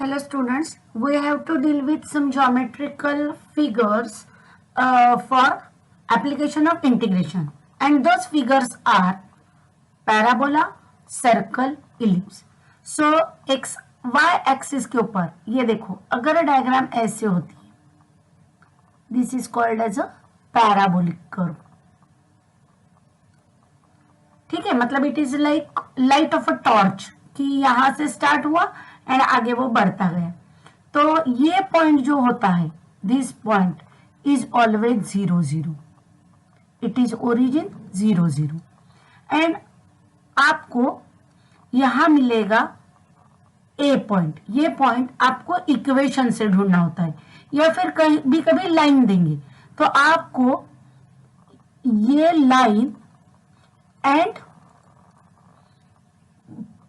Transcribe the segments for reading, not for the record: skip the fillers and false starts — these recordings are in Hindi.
Hello students, we have to deal with some geometrical figures for application of integration, and those figures are parabola, circle, ellipse. So x y axis के ऊपर ये देखो, अगर डायग्राम ऐसे होती है, this is called as a parabolic curve. ठीक है, मतलब it is like light of a torch कि यहां से स्टार्ट हुआ एंड आगे वो बढ़ता गया. तो ये पॉइंट जो होता है, this point is always 0 0. It is origin 0 0 and आपको यहां मिलेगा ए पॉइंट. ये पॉइंट आपको इक्वेशन से ढूंढना होता है या फिर कहीं भी कभी लाइन देंगे तो आपको ये लाइन एंड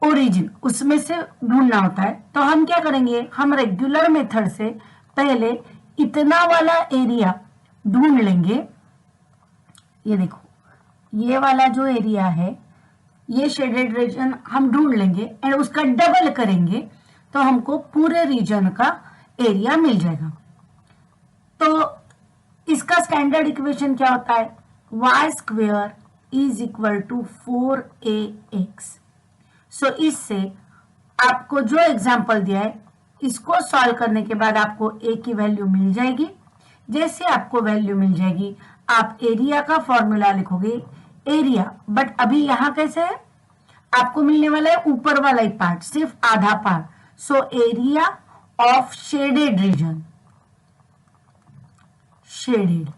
ओरिजिन उसमें से ढूंढना होता है. तो हम क्या करेंगे, हम रेगुलर मेथड से पहले इतना वाला एरिया ढूंढ लेंगे. ये देखो, ये वाला जो एरिया है, ये शेडेड रीजन हम ढूंढ लेंगे एंड उसका डबल करेंगे तो हमको पूरे रीजन का एरिया मिल जाएगा. तो इसका स्टैंडर्ड इक्वेशन क्या होता है, y square is equal to 4ax. So इससे आपको जो एग्जाम्पल दिया है इसको सॉल्व करने के बाद आपको a की वैल्यू मिल जाएगी. जैसे आपको वैल्यू मिल जाएगी आप एरिया का फॉर्मूला लिखोगे, एरिया. बट अभी यहां कैसे है, आपको मिलने वाला है ऊपर वाला ही पार्ट, सिर्फ आधा part. So area of shaded region, shaded,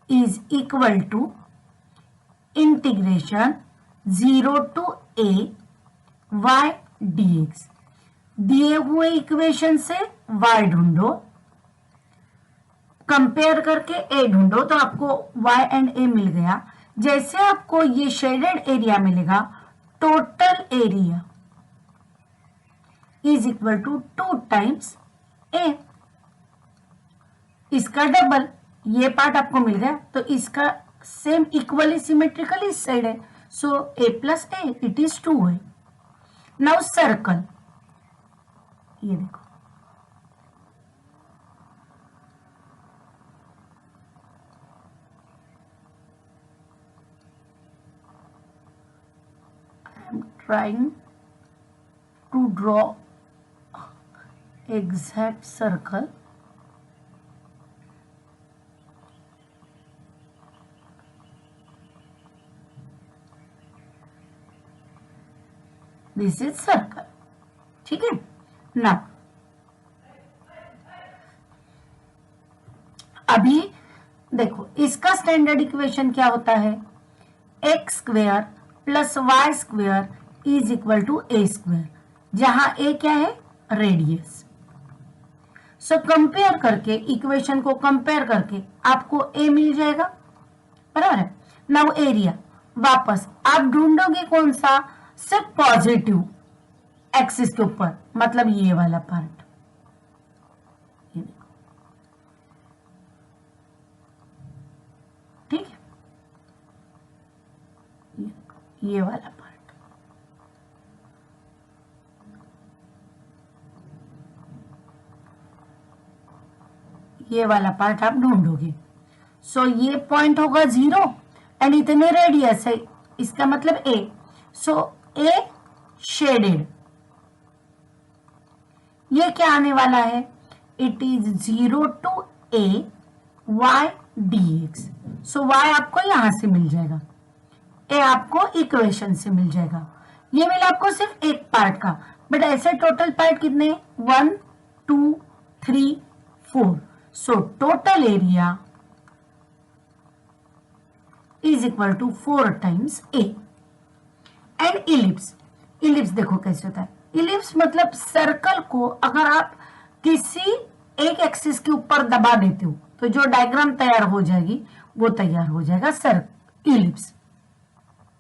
is equal to integration 0 to a y dx. दिए हुए इक्वेशन से y ढूंढो, कंपेयर करके a ढूंढो तो आपको y एंड a मिल गया. जैसे आपको ये शेडेड एरिया मिलेगा, total area is equal to 2 times a. इसका डबल, ये पार्ट आपको मिल गया तो इसका सेम इक्वली सिमेट्रिकल इस साइड है. So a plus a, it is 2 है. नाउ सर्कल, ये देखो, I am trying to draw exact circle. This is circle. ठीक है ना. अभी देखो इसका स्टैंडर्ड इक्वेशन क्या होता है, x square plus y square is equal to a square, जहां ए क्या है, रेडियस. सो कंपेयर करके, इक्वेशन को कंपेयर करके आपको ए मिल जाएगा, बराबर है. नाउ एरिया, वापस आप ढूंढोगे कौन सा, सिर्फ पॉजिटिव एक्सिस के ऊपर, मतलब ये वाला पार्ट. ठीक है, ये वाला पार्ट. ये वाला पार्ट आप ढूंढोगे. सो ये पॉइंट होगा 0 एंड इतने रेडियस है, इसका मतलब a. सो a शेडेड, ये क्या आने वाला है, it is 0 to a y dx. So y आपको यहां से मिल जाएगा, a आपको इक्वेशन से मिल जाएगा. ये मिला आपको सिर्फ एक पार्ट का, बट ऐसे टोटल पार्ट कितने, 1 2 3 4. So total area is equal to 4 times a. And ellipse, ellipse देखो कैसे होता है. इलिप्स मतलब सर्कल को अगर आप किसी एक एक्सिस के ऊपर दबा देते हो तो जो डायग्राम तैयार हो जाएगी वो तैयार हो जाएगा इलिप्स.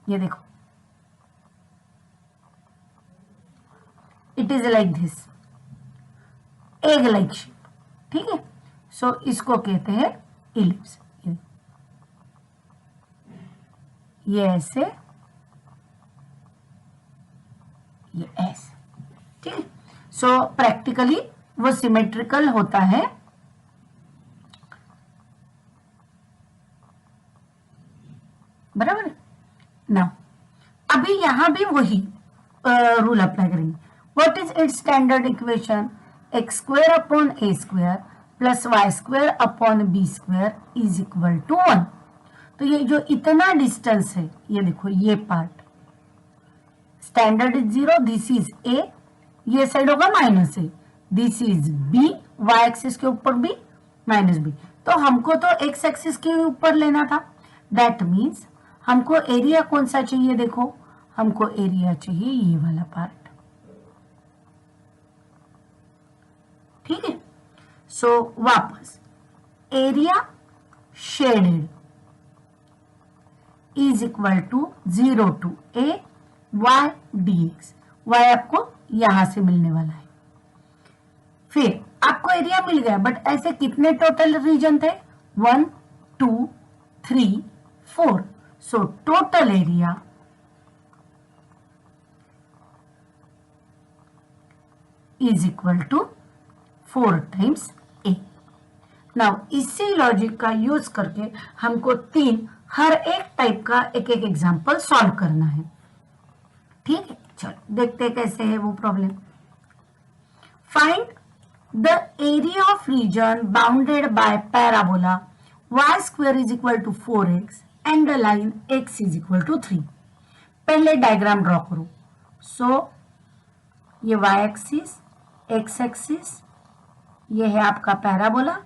ये देखो, it is like this, egg like shape. ठीक है, सो इसको कहते हैं इलिप्स. ये ऐसे, ये ऐसे. ठीक है, सो प्रैक्टिकली वो सिमेट्रिकल होता है। बराबर ना। अभी यहां भी वही रूल अप्लाई करेंगे। What is its standard equation? X square upon a square plus y square upon b square is equal to 1। तो ये जो इतना डिस्टेंस है, ये देखो ये part standard is 0, this is a, ये साइड होगा minus a, this is b, y axis के ऊपर बी माइनस बी। तो हमको तो एक्स एक्सिस के ऊपर लेना था, दैट मीन्स हमको एरिया कौन सा चाहिए? देखो हमको एरिया चाहिए ये वाला पार्ट, ठीक है। सो वापस area shaded is equal to 0 to a y d x. Y आपको यहां से मिलने वाला है। फिर आपको एरिया मिल गया, बट ऐसे कितने टोटल रीजन थे? 1 2 3 4। So total area is equal to 4 times a. Now इसी लॉजिक का यूज करके हमको हर एक टाइप का एक एक एग्जांपल सॉल्व करना है, ठीक है। चलो देखते हैं कैसे है वो problem. Find the area of region bounded by parabola y square is equal to 4x and the line x is equal to 3। पहले डायग्राम ड्रॉ करो। सो ये y एक्सिस, x एक्सिस, ये है आपका पैराबोला,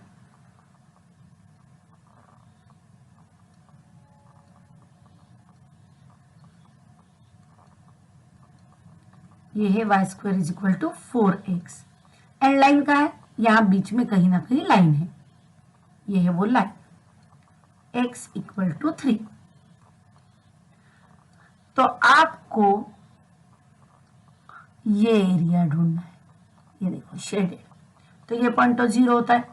ये है y square is equal to 4x and line का है यहां बीच में कहीं ना कहीं लाइन है, ये है वो लाइन x इक्वल टू 3। तो आपको ये एरिया ढूंढना है, ये देखो शेडेड, तो ये पॉइंट तो 0 होता है।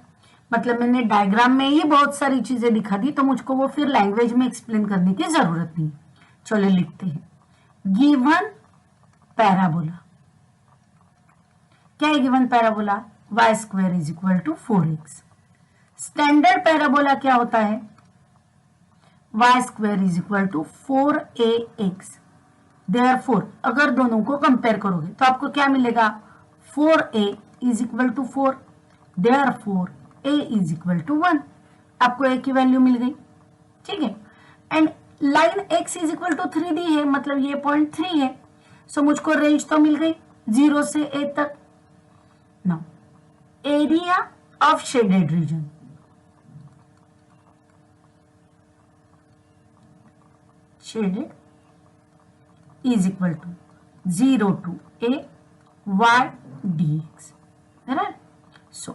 मतलब मैंने डायग्राम में ही बहुत सारी चीजें दिखा दी, तो मुझको वो फिर लैंग्वेज में एक्सप्लेन करने की जरूरत नहीं। चलो लिखते हैं। गिवन पैराबोला, क्या है given parabola? y square is equal to 4x। Standard parabola क्या होता है? y square is equal to 4ax। Therefore अगर दोनों को कंपेयर करोगे तो आपको क्या मिलेगा? 4a is equal to 4, therefore a is equal to 1। आपको a की वैल्यू मिल गई, ठीक है। And line x is equal to 3 दी है, मतलब ये पॉइंट 3 है। सो मुझको रेंज तो मिल गई 0 से a तक। Now area of shaded region, shaded is equal to 0 to a y dx, right? So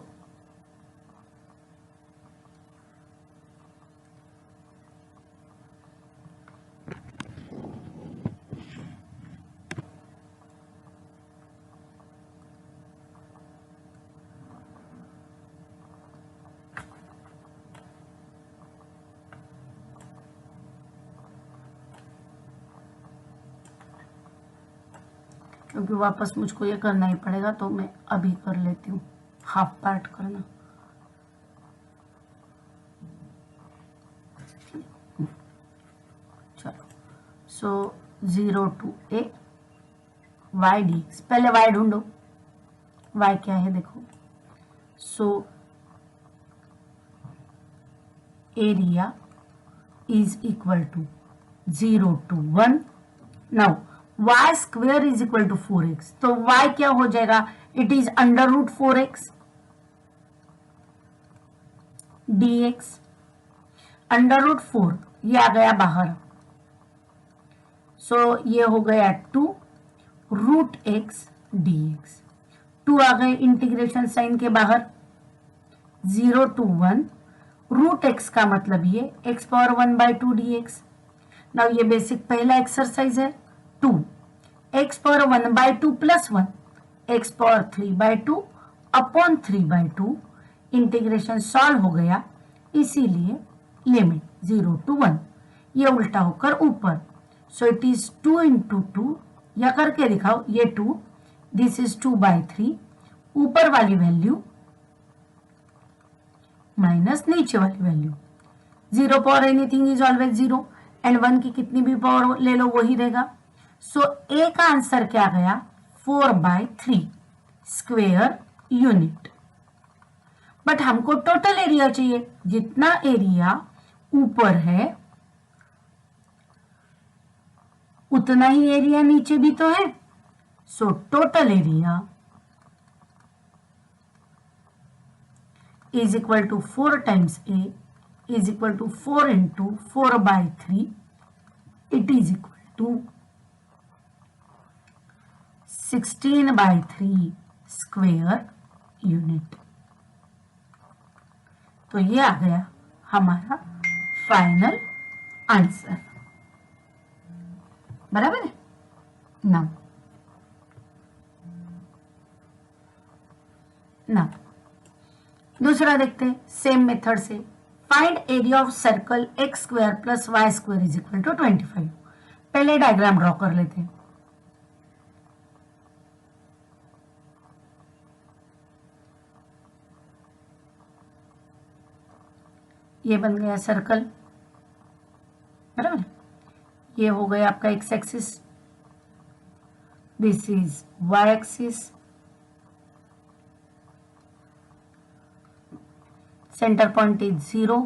क्योंकि वापस मुझको ये करना ही पड़ेगा, तो मैं अभी कर लेती हूँ, हाफ पार्ट करना। चलो, सो 0 टू a y dx। पहले y ढूंढो, y क्या है देखो। So area is equal to 0 to 1। Now y square is equal to 4x, तो y क्या हो जाएगा? It is under root 4x dx। Under root 4 ये आ गया बाहर, सो ये हो गया 2 रूट x dx। 2 आ गए इंटीग्रेशन साइन के बाहर, 0 टू 1 रूट x का मतलब ये x पावर 1/2 dx। नाउ ये बेसिक पहला एक्सरसाइज है। 2 x power 1/2 plus 1 x power 3/2 upon 3/2। Integration solve हो गया, इसीलिए लिमिट 0 टू 1 ये उल्टा होकर ऊपर। सो इट इज 2 इंटू 2, या करके दिखाओ, ये 2, दिस इज 2/3 ऊपर वाली वैल्यू माइनस नीचे वाली value. 0 power anything is always 0 and 1 की कितनी भी पावर ले लो वही रहेगा। सो ए का आंसर क्या गया 4/3 स्क्वेयर यूनिट। बट हमको टोटल एरिया चाहिए, जितना एरिया ऊपर है उतना ही एरिया नीचे भी तो है। सो total area is equal to 4 times A is equal to 4 into 4/3. It is equal to 16/3 square unit. तो ये आ गया हमारा फाइनल आंसर। बराबर है ना। दूसरा देखते हैं सेम मेथड से। Find area of circle x square plus y square is equal to 25। पहले डायग्राम ड्रॉ कर लेते हैं। ये बन गया सर्कल, बराबर। ये हो गया आपका x axis, this is y axis, centre point is 0,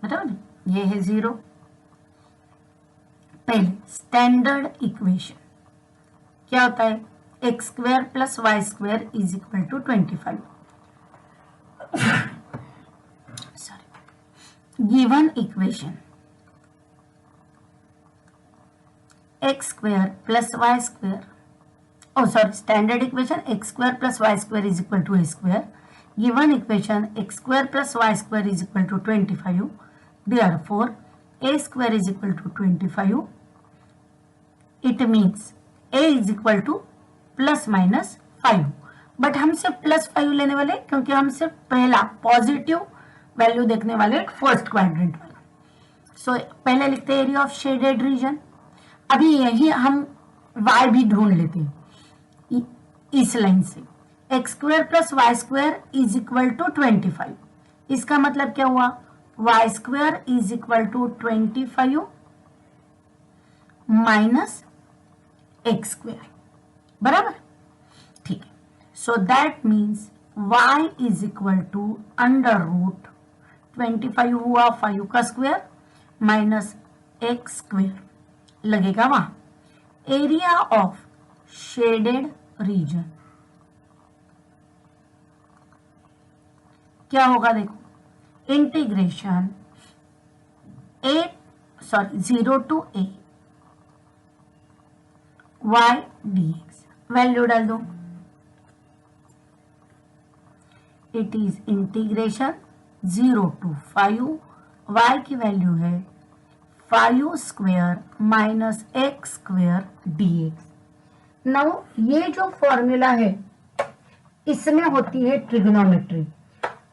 बराबर। ये है 0। पहले स्टैंडर्ड इक्वेशन क्या होता है, x square plus y square is equal to 25। Sorry, given equation x square plus y square, oh sorry, standard equation x square plus y square is equal to a square. Given equation x square plus y square is equal to 25. Therefore, a square is equal to 25. It means a is equal to plus minus 5. But हम सिर्फ प्लस 5 लेने वाले क्योंकि हम सिर्फ पहला पॉजिटिव वैल्यू देखने वाले फर्स्ट क्वाड्रेंट वाला। सो पहले लिखते हैं एरिया ऑफ शेडेड रीजन। अभी यही हम y भी ढूंढ लेते हैं इस लाइन से। X square plus y square is equal to 25। इसका मतलब क्या हुआ, y square is equal to 25 minus x square, बराबर। ठीक है, so that means y is equal to under root 25 हुआ 5 का स्क्वायर माइनस एक्स स्क्वायर लगेगा वहां। एरिया ऑफ शेडेड रीजन क्या होगा, देखो integration 0 to a y dx, value डाल दो। It is integration 0 to 5, y की वैल्यू है 5 square minus x square dx। Now ये जो फॉर्मूला है इसमें होती है ट्रिग्नोमेट्री,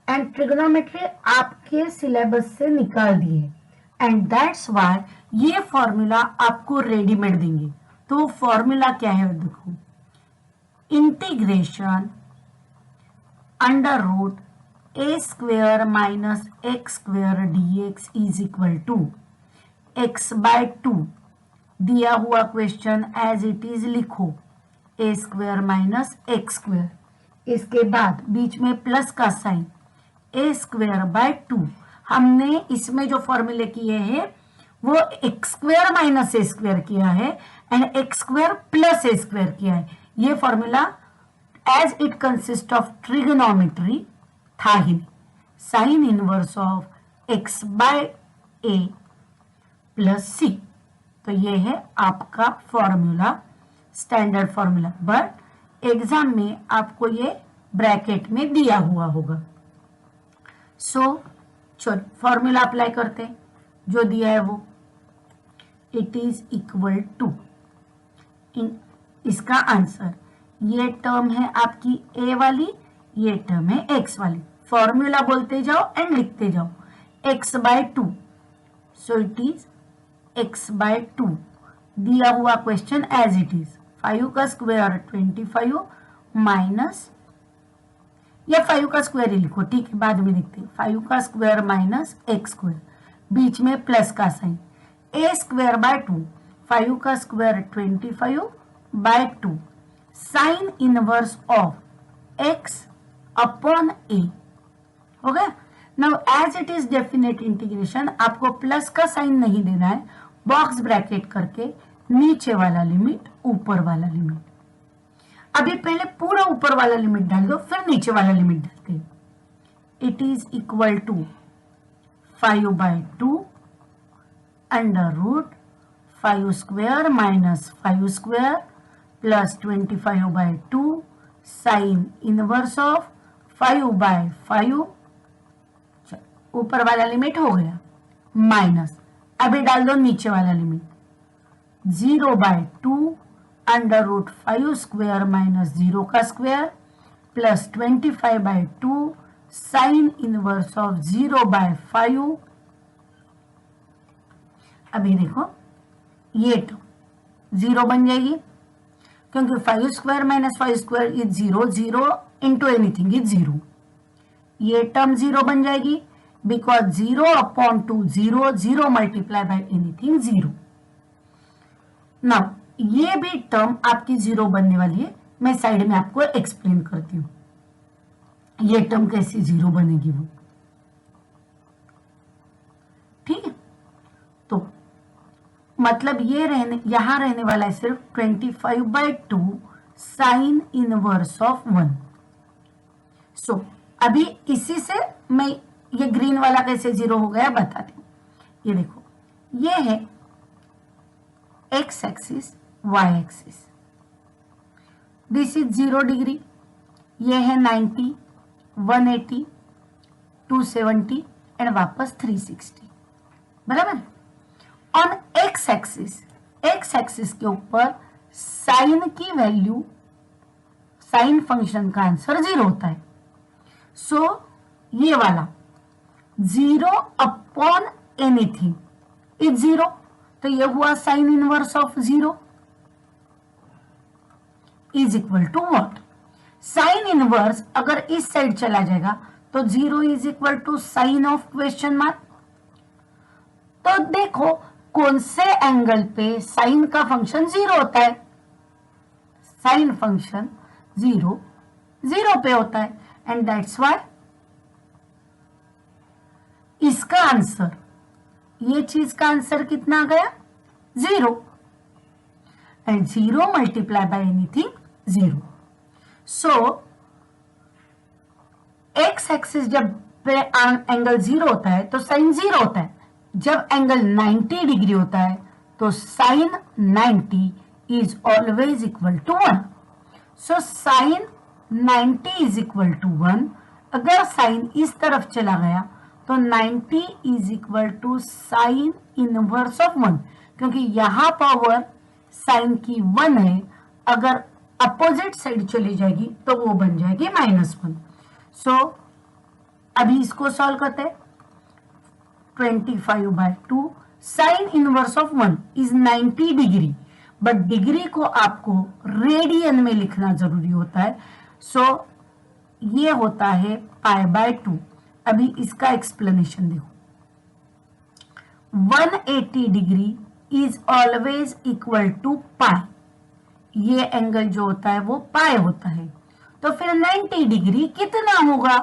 एंड ट्रिग्नोमेट्री आपके सिलेबस से निकाल दिए, एंड दैट्स व्हाई ये फॉर्मूला आपको रेडीमेड देंगे। तो फॉर्मूला क्या है, देखो integration under root a square minus x square dx is equal to x/2 दिया हुआ क्वेश्चन एज इट इज लिखो, ए स्क्वेयर माइनस एक्स स्क्वेयर, इसके बाद बीच में प्लस का साइन, ए स्क्वेयर बाय 2। हमने इसमें जो फॉर्मूले किए हैं वो X square minus A square किया है and X square plus A square किया है। ये formula as it consist of trigonometry था ही। Sine inverse of x by A plus C, तो ये है आपका formula, standard formula. But exam में आपको ये ब्रैकेट में दिया हुआ होगा। सो चलो फॉर्मूला अप्लाई करते हैं, जो दिया है वो इट इज इक्वल टू, इसका आंसर ये टर्म है आपकी ए वाली, ये टर्म है एक्स वाली। फॉर्मूला बोलते जाओ एंड लिखते जाओ, x/2, so it is 5x/2 दिया हुआ क्वेश्चन एज इट इज। 5 का स्क्वायर 25 माइनस, या 5 का स्क्वायर ही लिखो, ठीक है, बाद में लिखते हैं। 5 का स्क्वायर माइनस एक्स स्क्वायर, बीच में प्लस का साइन, a²/2, 5 का square 25/2 sine inverse of x upon a। हो गया। Now as it is definite integration, आपको प्लस का साइन नहीं देना है, बॉक्स ब्रैकेट करके नीचे वाला लिमिट ऊपर वाला लिमिट। अभी पहले पूरा ऊपर वाला लिमिट डाल दो, फिर नीचे वाला लिमिट डालते हैं। It is equal to 5/2 under root 5 square minus 5 square plus 25/2 sine inverse of 5/5। ऊपर वाला लिमिट हो गया माइनस, अभी डाल दो नीचे वाला limit 0/2 under root 5 square minus 0 का square plus 25/2 sine inverse of 0/5। अभी देखो ये टर्म 0 बन जाएगी, क्योंकि 5 square minus 5 square is 0, 0 into anything is 0। ये टर्म 0 बन जाएगी because 0/2 0, 0 multiply by anything 0। Now ये भी टर्म आपकी 0 बनने वाली है, मैं साइड में आपको एक्सप्लेन करती हूँ ये टर्म कैसे 0 बनेगी वो, ठीक है। तो मतलब ये यहां रहने वाला है सिर्फ 25/2 साइन इनवर्स ऑफ 1। सो अभी इसी से मैं ये ग्रीन वाला कैसे 0 हो गया बताती हूँ। ये देखो, ये है x axis, y axis, this is 0 degree, ये है 90, 180, 270 एंड वापस 360, बराबर। ऑन x एक्सिस के ऊपर साइन की वैल्यू, साइन फंक्शन का आंसर 0 होता है। सो ये वाला 0 अपॉन एनीथिंग इज 0, तो ये हुआ sine inverse of 0 is equal to what. Sine inverse अगर इस साइड चला जाएगा तो 0 is equal to sine of question mark. तो देखो कौन से एंगल पे साइन का फंक्शन 0 होता है, साइन फंक्शन 0 पे होता है, एंड दैट्स व्हाई इसका आंसर, ये चीज का आंसर कितना आ गया 0, and 0 multiply by anything 0। So x axis जब एंगल 0 होता है तो साइन 0 होता है, जब एंगल 90 डिग्री होता है तो sine 90 is always equal to 1। So sine 90 is equal to 1। अगर साइन इस तरफ चला गया तो 90 is equal to sine inverse of 1, क्योंकि यहां पावर साइन की 1 है, अगर अपोजिट साइड चली जाएगी तो वो बन जाएगी -1। सो अभी इसको सॉल्व करते हैं। 25/2 sine inverse of 1 is 90 degree, but degree को आपको रेडियन में लिखना जरूरी होता है। सो ये होता है π/2। अभी इसका एक्सप्लेनेशन देखो, 180 degree is always equal to pi, ये एंगल जो होता है वो पाई होता है। तो फिर 90 डिग्री कितना होगा,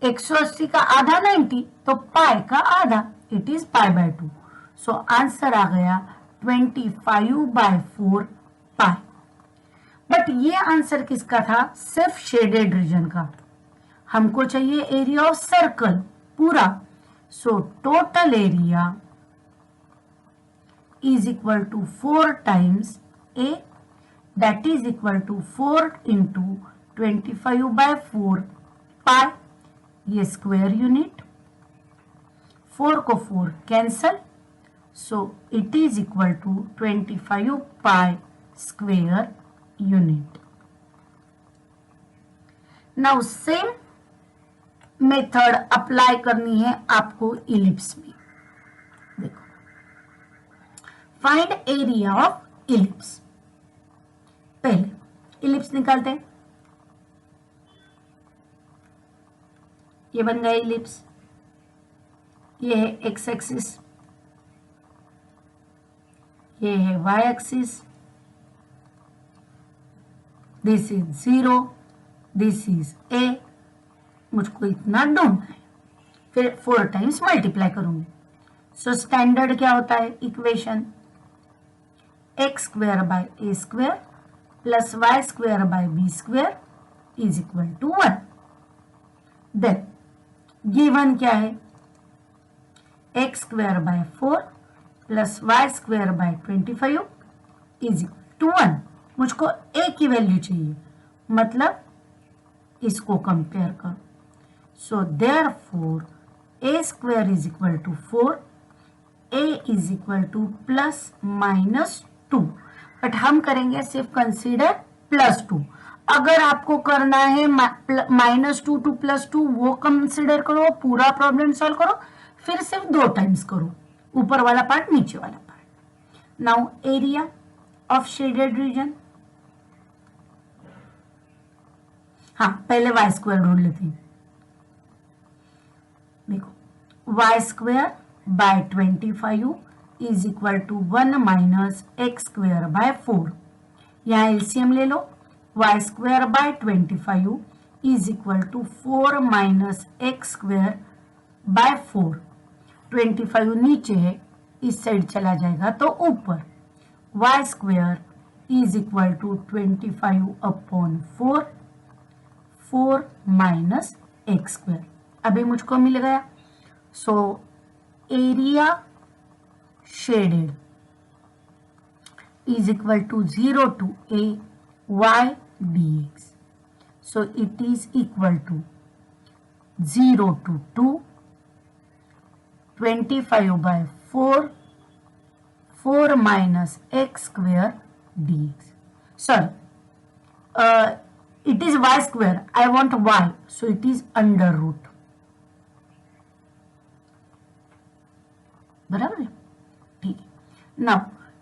180 का आधा 90, तो पाई का आधा, इट इज π/2। सो आंसर आ गया 25/4 पाई। बट ये आंसर किसका था, सिर्फ शेडेड रीजन का। हमको चाहिए एरिया ऑफ सर्कल पूरा। So total area is equal to 4 times a, that is equal to 4 into 25/4 pi, ये स्क्वायर यूनिट, 4 को 4 cancel, so it is equal to 25 pi square unit. Now same method apply करनी है आपको इलिप्स में। देखो फाइंड एरिया ऑफ इलिप्स। पहले इलिप्स निकालते हैं। ये बन गया इलिप्स, ये है एक्स एक्सिस, ये है y axis, this is 0, this is a. मुझको इतना ढूंढना है, फिर 4 टाइम्स मल्टीप्लाई करूंगी। सो स्टैंडर्ड क्या होता है equation, x square by a square plus y square by b square is equal to 1। Then given क्या है, x square by 4 plus y square by 25 is equal to 1। मुझको ए की वैल्यू चाहिए, मतलब इसको कंपेयर करो। So therefore a square is equal to 4, a is equal to plus minus 2, but हम करेंगे सिर्फ कंसीडर प्लस 2। अगर आपको करना है -2 टू +2 वो कंसीडर करो, पूरा प्रॉब्लम सॉल्व करो, फिर सिर्फ 2 टाइम्स करो, ऊपर वाला पार्ट नीचे वाला part. Now area of shaded region, हाँ पहले वाई स्क्वायर ढूंढ लेते हैं। देखो Y square by 25 is equal to 1 minus x square by 4। यहाँ एलसीएम ले लो, Y square by 25 is equal to 4 minus x square by 4। 25 नीचे है, इस साइड चला जाएगा तो ऊपर, y square is equal to 25 upon 4, 4 minus x square. अभी मुझको मिल गया। So area shaded is equal to 0 to a y dx. So it is equal to 0 to 2, 25 by 4, 4 minus x square dx. Sorry, it is y square. I want y, so it is under root. बराबर है, ठीक है। नाउ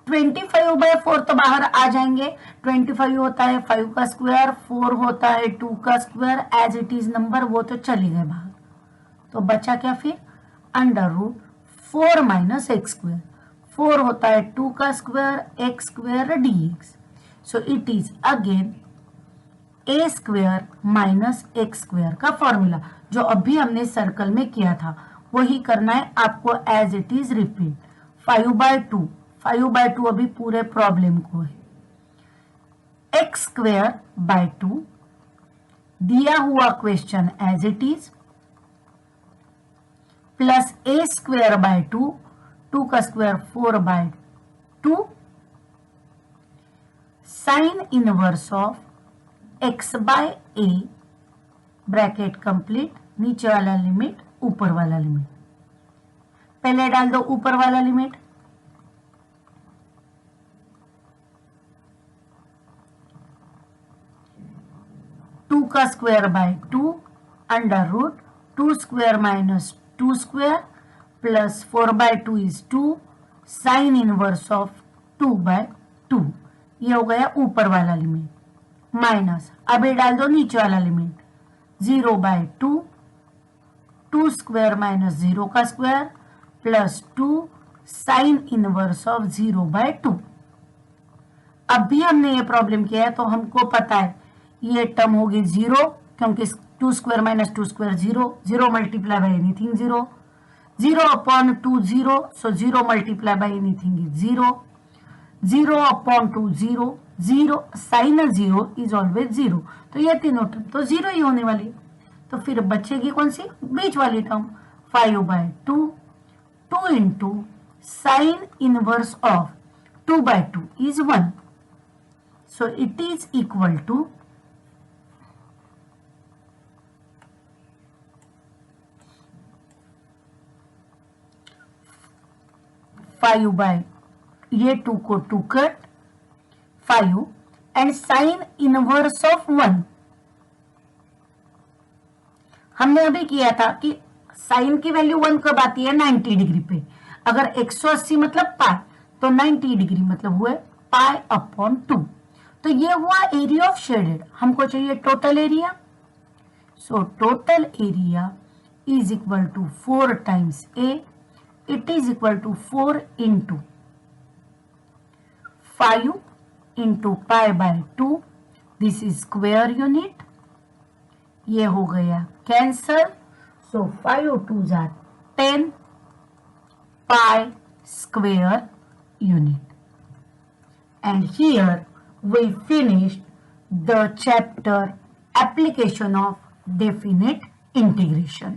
25 बाय 4 तो बाहर आ जाएंगे। 25 होता है 5 का स्क्वायर, 4 होता है 2 का square, as it is number, वो तो चले गए बाहर। तो बचा क्या फिर, under root 4 minus x square. 4 होता है 2 का square, x square dx। So it is again a square minus x square का फॉर्मूला, जो अभी हमने सर्कल में किया था वही करना है आपको, एज इट इज रिपीट। 5/2, 5/2 अभी पूरे प्रॉब्लम को है। एक्स स्क्वेयर बाय 2 दिया हुआ question as it is, plus A square by 2, 2 का square 4/2, sine inverse of x by a, bracket complete, नीचे वाला लिमिट ऊपर वाला लिमिट। पहले डाल दो ऊपर वाला लिमिट, टू का square by 2 under root 2 square minus 2 square plus 4/2 is 2, sine inverse of 2/2। ये हो गया ऊपर वाला लिमिट, माइनस अभी डाल दो नीचे वाला लिमिट, 0/2, 2 स्क्वायर माइनस 0 का square plus 2 sine inverse of 0/2। अब भी हमने ये प्रॉब्लम किया है तो हमको पता है ये टर्म होगी 0, क्योंकि 2 square minus 2 square 0, 0 multiply by anything 0, 0 upon 2 0, so 0 multiply by anything is 0, 0 upon 2 0, 0 sine 0 is always 0, तो ये तीनों टर्म तो 0 ही होने वाली। तो फिर बचेगी कौन सी, बीच वाली term, 5/2, 2 into sine inverse of 2/2 is 1, so it is equal to 5/, ये 2 को 2 cut 5 and sine inverse of 1। हमने अभी किया था कि साइन की वैल्यू 1 कब आती है, 90 डिग्री पे। अगर 180 मतलब पाई, तो 90 डिग्री मतलब हुए पाई अपॉन 2। तो ये हुआ एरिया ऑफ शेडेड। हमको चाहिए total area. So total area is equal to 4 times a, it is equal to 4 into 5 into pi by 2, this is square unit. ये हो गया कैंसल, सो 5 2 जार 10 pi square unit. And here we finished the chapter application of definite integration.